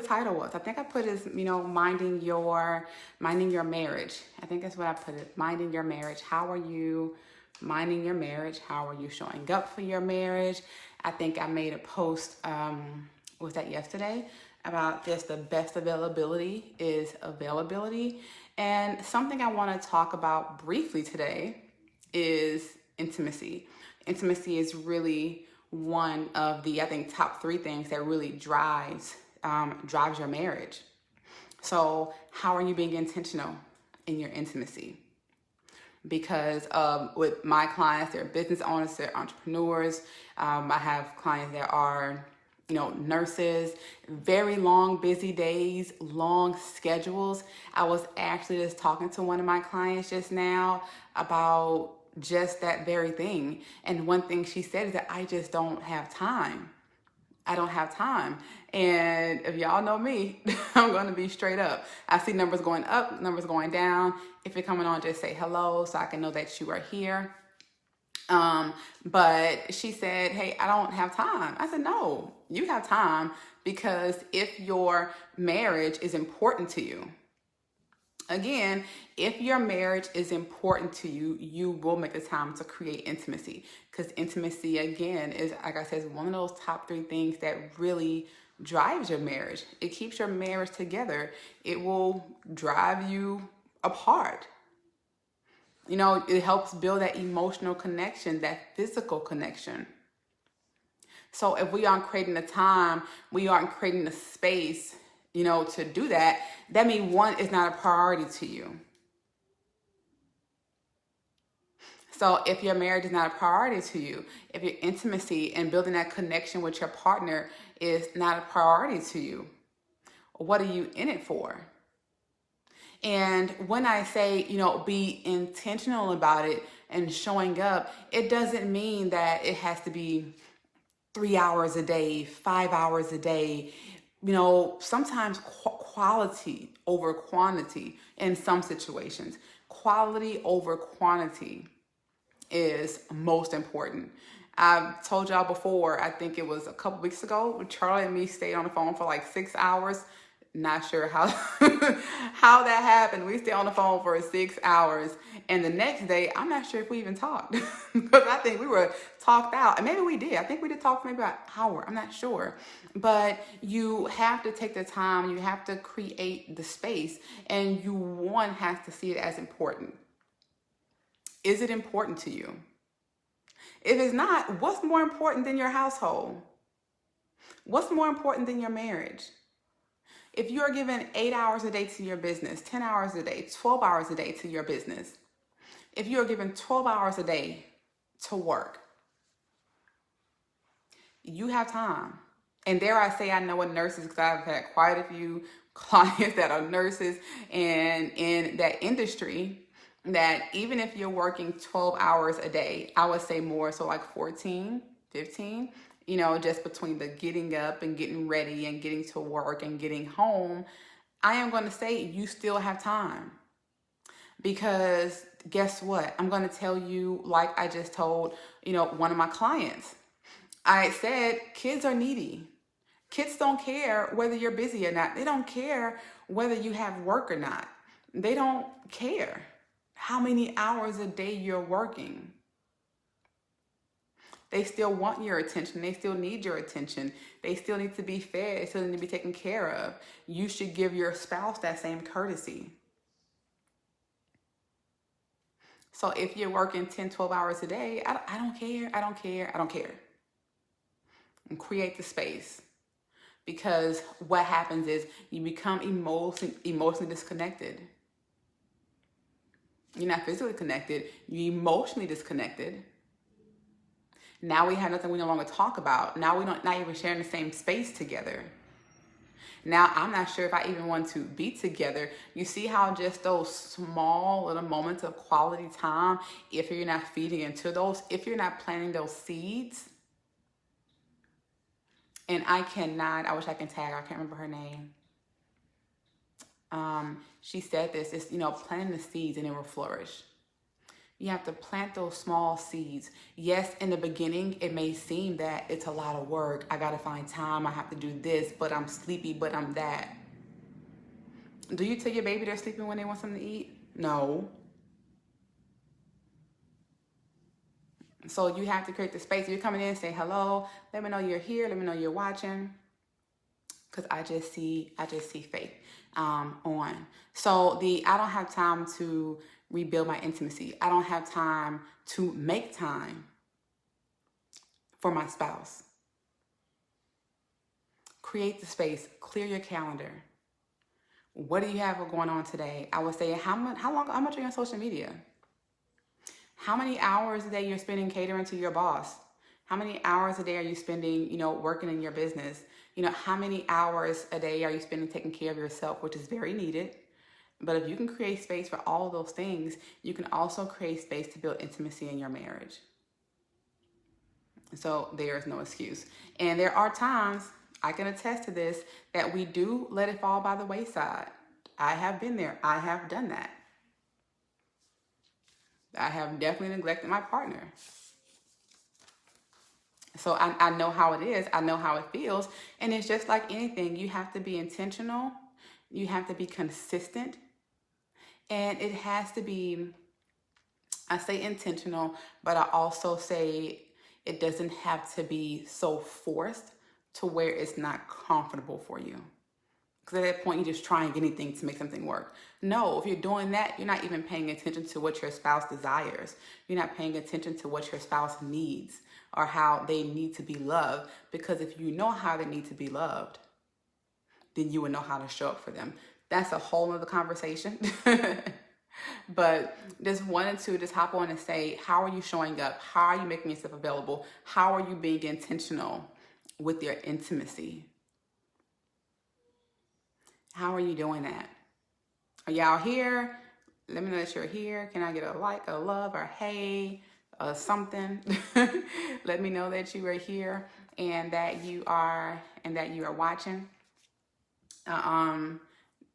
title was. I think I put it as, minding your marriage. I think that's what I put it. Minding your marriage. How are you minding your marriage? How are you showing up for your marriage? I think I made a post, was that yesterday? About just the best availability is availability. And something I want to talk about briefly today is intimacy. Intimacy is really one of the, I think, top 3 things that really drives your marriage. So how are you being intentional in your intimacy? Because with my clients, they're business owners, they're entrepreneurs. I have clients that are, nurses, very long, busy days, long schedules. I was actually just talking to one of my clients just now about just that very thing. And one thing she said is that I just don't have time. I don't have time. And if y'all know me, I'm going to be straight up. I see numbers going up, numbers going down. If you're coming on, just say hello so I can know that you are here. But she said, hey, I don't have time. I said, no, you have time, because if your marriage is important to you, again, if your marriage is important to you, you will make the time to create intimacy, because intimacy, again, is, like I said, is one of those top 3 things that really drives your marriage. It keeps your marriage together. It will drive you apart. It helps build that emotional connection, that physical connection. So if we aren't creating the time, we aren't creating the space, to do that, that means one is not a priority to you. So if your marriage is not a priority to you, if your intimacy and building that connection with your partner is not a priority to you, what are you in it for? And when I say, be intentional about it and showing up, it doesn't mean that it has to be 3 hours a day, 5 hours a day. Sometimes quality over quantity in some situations. Quality over quantity is most important. I've told y'all before, I think it was a couple weeks ago, Charlie and me stayed on the phone for like 6 hours. Not sure how how that happened. We stayed on the phone for 6 hours, and the next day, I'm not sure if we even talked, because I think we were talked out. And maybe we did. I think we did talk for maybe about an hour. I'm not sure. But you have to take the time. You have to create the space, and one has to see it as important. Is it important to you? If it's not, what's more important than your household? What's more important than your marriage? If you are giving 8 hours a day to your business, 10 hours a day, 12 hours a day to your business, if you are giving 12 hours a day to work, you have time. And dare I say, I know what nurses, because I've had quite a few clients that are nurses and in that industry, that even if you're working 12 hours a day, I would say more, so like 14, 15, just between the getting up and getting ready and getting to work and getting home, I am going to say you still have time. Because guess what? I'm going to tell you, like I just told, one of my clients. I said, kids are needy. Kids don't care whether you're busy or not. They don't care whether you have work or not. They don't care how many hours a day you're working. They still want your attention. They still need your attention. They still need to be fed. They still need to be taken care of. You should give your spouse that same courtesy. So if you're working 10, 12 hours a day, I don't care. I don't care. I don't care. And create the space. Because what happens is you become emotionally disconnected. You're not physically connected. You're emotionally disconnected. Now we have nothing we no longer talk about. Now we're not even sharing the same space together. Now I'm not sure if I even want to be together. You see how just those small little moments of quality time, if you're not feeding into those, if you're not planting those seeds, and I wish I can tag her, I can't remember her name. She said this, it's, planting the seeds and it will flourish. You have to plant those small seeds. Yes, in the beginning, it may seem that it's a lot of work. I got to find time. I have to do this, but I'm sleepy, but I'm that. Do you tell your baby they're sleeping when they want something to eat? No. So you have to create the space. If you're coming in and say hello, let me know you're here. Let me know you're watching. Because I just see faith on. So I don't have time to rebuild my intimacy. I don't have time to make time for my spouse. Create the space. Clear your calendar. What do you have going on today? I would say how much are you on social media? How many hours a day you're spending catering to your boss? How many hours a day are you spending, working in your business? How many hours a day are you spending taking care of yourself, which is very needed. But if you can create space for all of those things, you can also create space to build intimacy in your marriage. So there is no excuse. And there are times, I can attest to this, that we do let it fall by the wayside. I have been there. I have done that. I have definitely neglected my partner. So I know how it is. I know how it feels. And it's just like anything. You have to be intentional. You have to be consistent. And it has to be, I say intentional, but I also say it doesn't have to be so forced to where it's not comfortable for you. Because at that point, you're just trying anything to make something work. No, if you're doing that, you're not even paying attention to what your spouse desires. You're not paying attention to what your spouse needs or how they need to be loved. Because if you know how they need to be loved, then you will know how to show up for them. That's a whole other conversation. But just wanted to just hop on and say, how are you showing up? How are you making yourself available? How are you being intentional with your intimacy? How are you doing that? Are y'all here? Let me know that you're here. Can I get a like, a love, or hey, something? Let me know that you are here and that you are watching.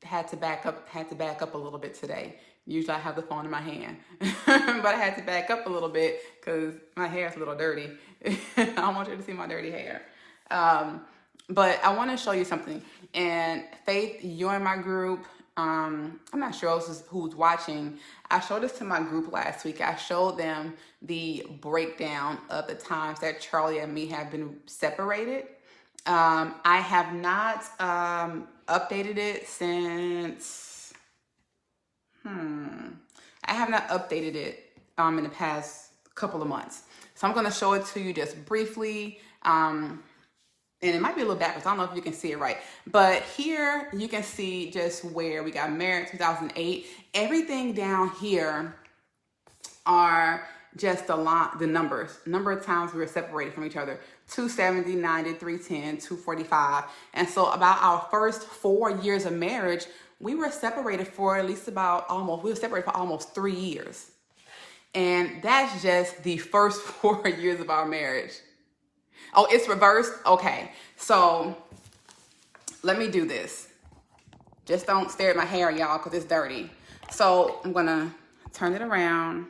Had to back up a little bit today. Usually I have the phone in my hand, but I had to back up a little bit because my hair is a little dirty. I don't want you to see my dirty hair. But I want to show you something. And Faith, you're in my group. I'm not sure who's watching. I showed this to my group last week. I showed them the breakdown of the times that Charlie and me have been separated. I have not updated it since. I have not updated it in the past couple of months. So I'm going to show it to you just briefly. And it might be a little backwards. I don't know if you can see it right. But here you can see just where we got married in 2008. Everything down here are just the numbers. Number of times we were separated from each other. 270, 90, 310, 245. And so about our first 4 years of marriage, we were separated for almost 3 years. And that's just the first 4 years of our marriage. Oh, it's reversed? Okay. So let me do this. Just don't stare at my hair, y'all, because it's dirty. So I'm going to turn it around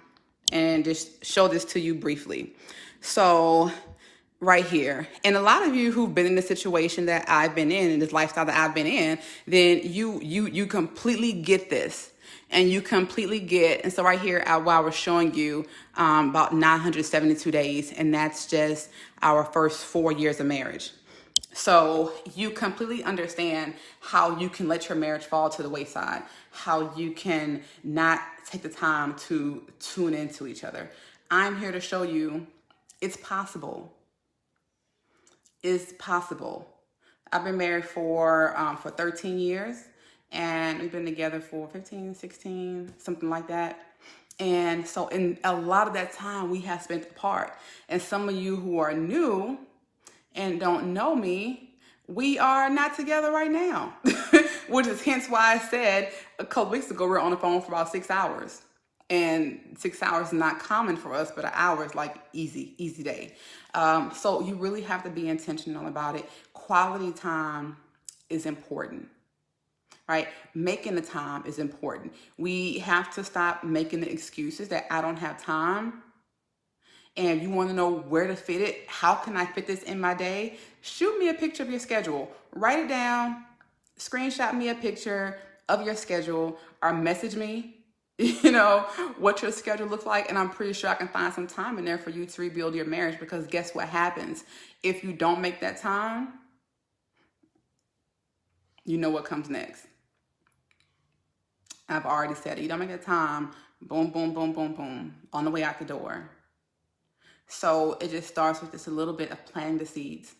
and just show this to you briefly. So right here, and a lot of you who've been in the situation that I've been in this lifestyle that I've been in, then you completely get this. And you completely get, and so right here, while we're showing you about 972 days, and that's just our first 4 years of marriage. So you completely understand how you can let your marriage fall to the wayside, how you can not take the time to tune into each other. I'm here to show you it's possible. It's possible. I've been married for 13 years. And we've been together for 15, 16, something like that. And so in a lot of that time, we have spent apart. And some of you who are new and don't know me, we are not together right now. Which is hence why I said a couple weeks ago, we were on the phone for about 6 hours. And 6 hours is not common for us, but an hour is like easy day. So you really have to be intentional about it. Quality time is important. right? Making the time is important. We have to stop making the excuses that I don't have time. And you want to know where to fit it. How can I fit this in my day? Shoot me a picture of your schedule. Write it down. Screenshot me a picture of your schedule or message me, what your schedule looks like. And I'm pretty sure I can find some time in there for you to rebuild your marriage, because guess what happens? If you don't make that time, you know what comes next. I've already said it. You don't make that time, boom, boom, boom, boom, boom, on the way out the door. So it just starts with just a little bit of planting the seeds.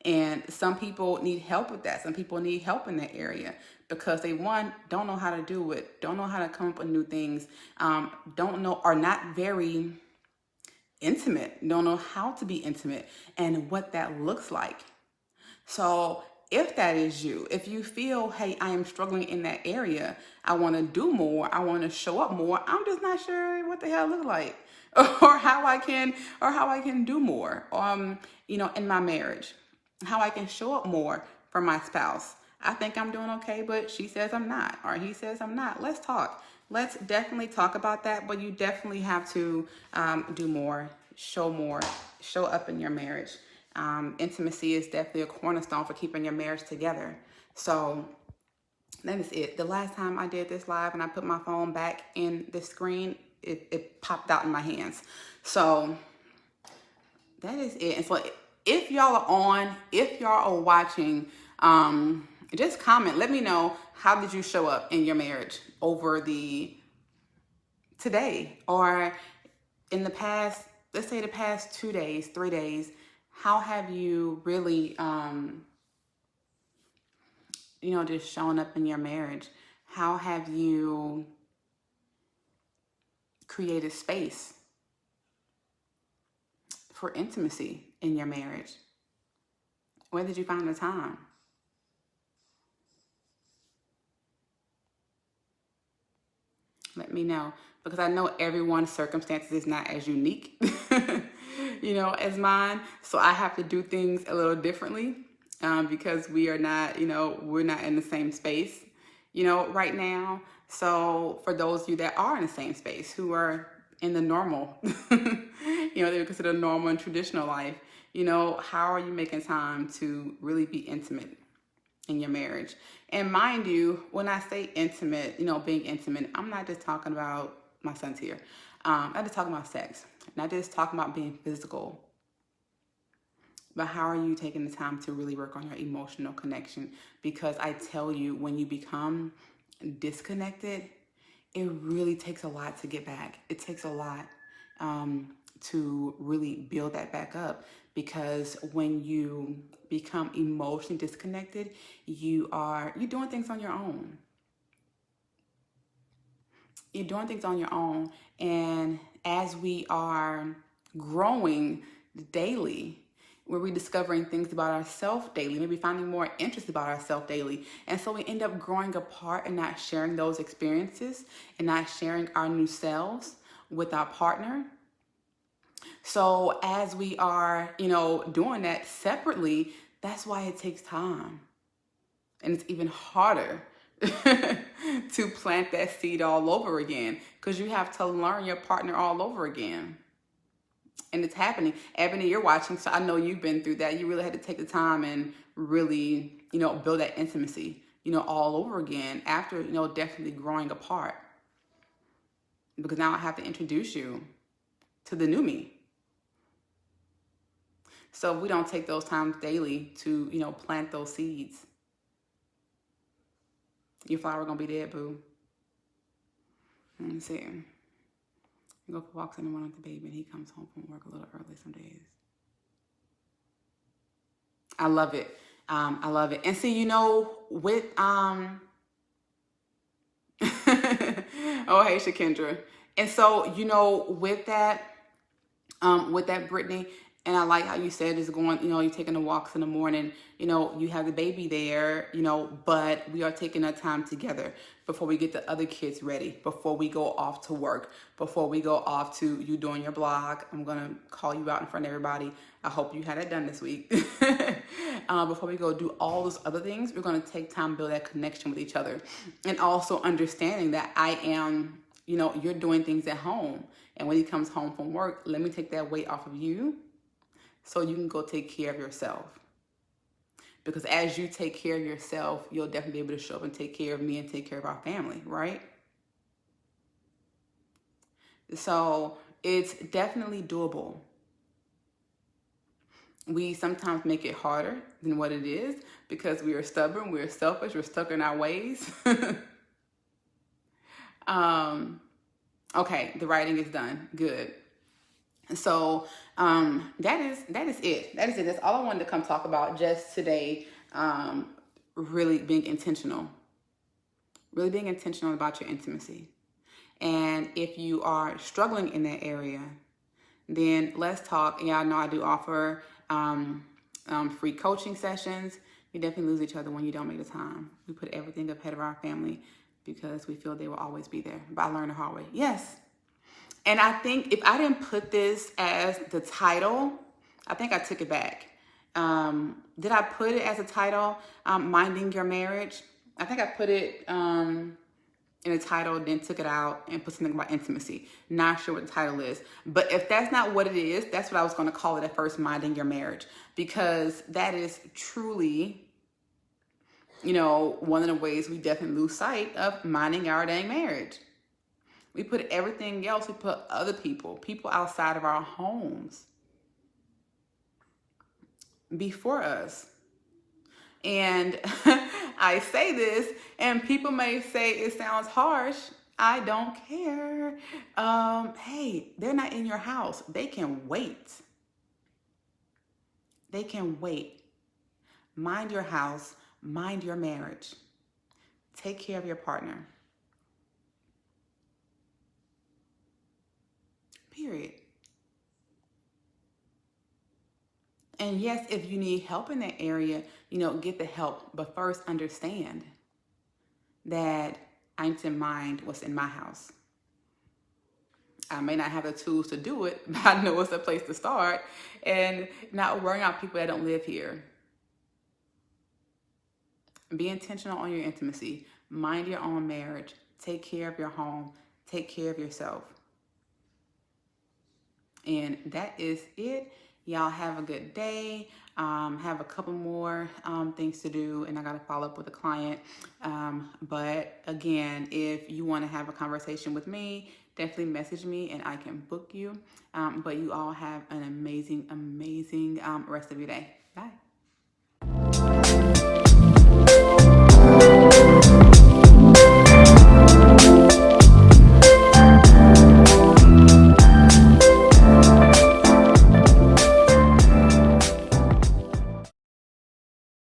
And some people need help with that. Some people need help in that area because they, one, don't know how to do it, don't know how to come up with new things, don't know, are not very intimate, don't know how to be intimate and what that looks like. So if that is you, if you feel, hey, I am struggling in that area, I want to do more, I want to show up more, I'm just not sure what the hell it looks like, or how I can do more, in my marriage, how I can show up more for my spouse. I think I'm doing okay, but she says I'm not, or he says I'm not. Let's talk. Let's definitely talk about that, but you definitely have to do more, show up in your marriage. Intimacy is definitely a cornerstone for keeping your marriage together. So that is it. The last time I did this live and I put my phone back in the screen, it popped out in my hands. So that is it. And so if y'all are on, if y'all are watching, just comment. Let me know, how did you show up in your marriage over today or in the past, let's say the past 2 days, 3 days. How have you really, just shown up in your marriage? How have you created space for intimacy in your marriage? Where did you find the time? Let me know, because I know everyone's circumstances is not as unique, as mine. So I have to do things a little differently because we are not, we're not in the same space, right now. So for those of you that are in the same space, who are in the normal, they would consider normal and traditional life, how are you making time to really be intimate in your marriage? And mind you, when I say intimate, being intimate, I'm not just talking about, my son's here, I'm not just talking about sex, not just talking about being physical, but how are you taking the time to really work on your emotional connection? Because I tell you, when you become disconnected, it really takes a lot to get back. It takes a lot to really build that back up, because when you become emotionally disconnected, you're doing things on your own. You're doing things on your own. And as we are growing daily, we're rediscovering things about ourselves daily, maybe finding more interest about ourselves daily. And so we end up growing apart and not sharing those experiences and not sharing our new selves with our partner. So as we are, doing that separately, that's why it takes time. And it's even harder to plant that seed all over again, because you have to learn your partner all over again. And it's happening. Ebony, you're watching, so I know you've been through that. You really had to take the time and really, build that intimacy, all over again after, definitely growing apart. Because now I have to introduce you to the new me. So if we don't take those times daily to, plant those seeds, your flower gonna be dead, boo. Let me see. You go for walks in the morning with the baby, and he comes home from work a little early some days. I love it. I love it. And see, with oh, hey, Shakendra. And so, with that, Brittany, And I like how you said it's going, you're taking the walks in the morning, you have the baby there, but we are taking that time together before we get the other kids ready, before we go off to work, before we go off to you doing your blog. I'm going to call you out in front of everybody. I hope you had it done this week. Before we go do all those other things, we're going to take time to build that connection with each other. And also understanding that I am, you're doing things at home. And when he comes home from work, let me take that weight off of you so you can go take care of yourself. Because as you take care of yourself, you'll definitely be able to show up and take care of me and take care of our family, right? So it's definitely doable. We sometimes make it harder than what it is because we are stubborn, we're selfish, we're stuck in our ways. Okay, the writing is done. Good. So that is it. That is it. That's all I wanted to come talk about just today. Really being intentional. Really being intentional about your intimacy. And if you are struggling in that area, then let's talk. Yeah, I know I do offer free coaching sessions. We definitely lose each other when you don't make the time. We put everything ahead of our family because we feel they will always be there. But I learned the hard way. Yes. And I think if I didn't put this as the title, I think I took it back. Did I put it as a title, Minding Your Marriage? I think I put it in a title, then took it out and put something about intimacy. Not sure what the title is. But if that's not what it is, that's what I was going to call it at first, Minding Your Marriage. Because that is truly, one of the ways we definitely lose sight of minding our dang marriage. We put everything else, we put other people outside of our homes before us. And I say this, and people may say it sounds harsh. I don't care. Hey, they're not in your house. They can wait. They can wait. Mind your house. Mind your marriage. Take care of your partner. Period. And yes, if you need help in that area, get the help. But first, understand that I need to mind what's in my house. I may not have the tools to do it, but I know it's a place to start. And not worrying about people that don't live here. Be intentional on your intimacy. Mind your own marriage. Take care of your home. Take care of yourself. And that is it. Y'all have a good day. Have a couple more things to do, and I got to follow up with a client. But again, if you want to have a conversation with me, definitely message me and I can book you. But you all have an amazing, amazing rest of your day. Bye.